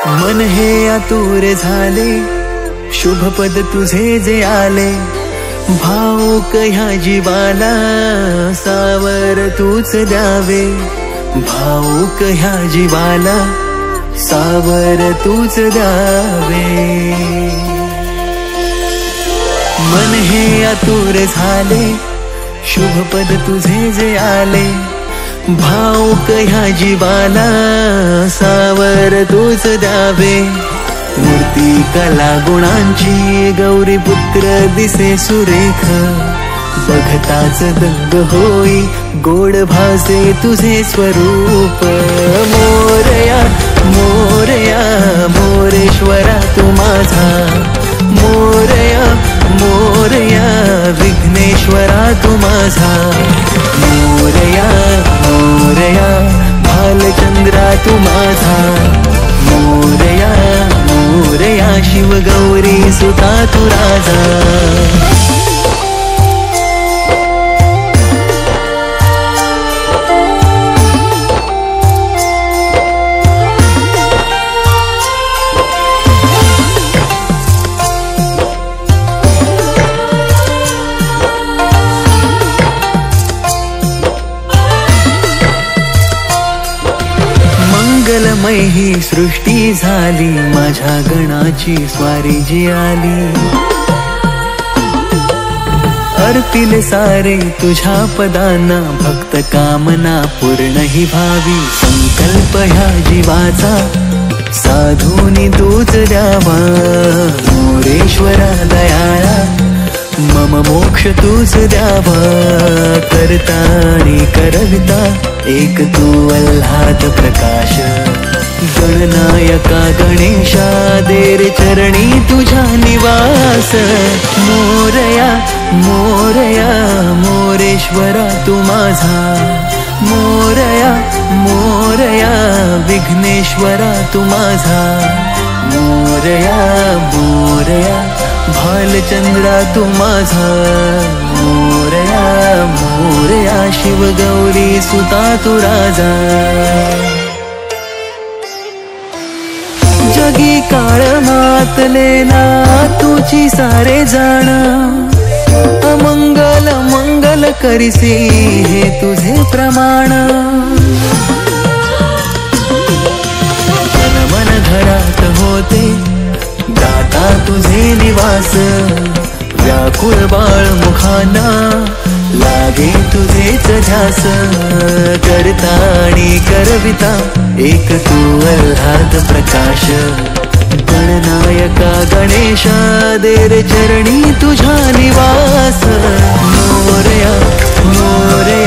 मन हे आतुर झाले, शुभपद तुझे जे आले, भावुक ह्या जीवाला सावर तूच द्यावे, भावुक ह्या जीवाला सावर तूच द्यावे। मन हे आतुर झाले, शुभपद तुझे जे आले, भावुक ह्या जीवाला सावर तूच द्यावे। मूर्ती कला गुणांची गौरी पुत्र दिसे सुरेख, बघताच दंग होई गोड भासे तुझे स्वरूप। मोरया मोरया मोरेश्वरा तू माझा, मोरया मोरया विघ्नेश्वरा तू माझा। मोरया मोरया भालचंद्रा तू माझा, मोरया मोरया शिव गौरी सुता तू राजा। मंगलमय ही सृष्टी झाली, माझ्या गणाची स्वारी जी आली। अर्पिले सारे तुझ्या पदांना, भक्त कामना पूर्ण ही भावी। संकल्प ह्या जीवाचा साधूनी तूच द्यावा, मोरेश्वरा दयाळा मम मोक्ष तूच द्यावा। करता आणि करविता एक तू अल्हाद प्रकाश, गणनायका गणेशा देर चरणी तुझ्या निवास। मोरया मोरया मोरेश्वरा तू माझा, मोरया मोरया विघ्नेश्वरा तू माझा। मोरया मोरया भालचंद्रा तू माझा, मोरया मोरया शिव गौरी सुता तू राजा। जगी काळ मातलेला तुझी सारे जाण, अमंगल मंगल करिसी हे तुझे प्रमाण। मन मन घरात होते दाता तुझे निवास, व्याकुळ बाळ मुखाना लागे तुझेच ध्यास। करता आणि करविता एक तू अल्हाद प्रकाश, गणनायका गणेशा देर चरणी तुझ्या निवास। मोरया मोरया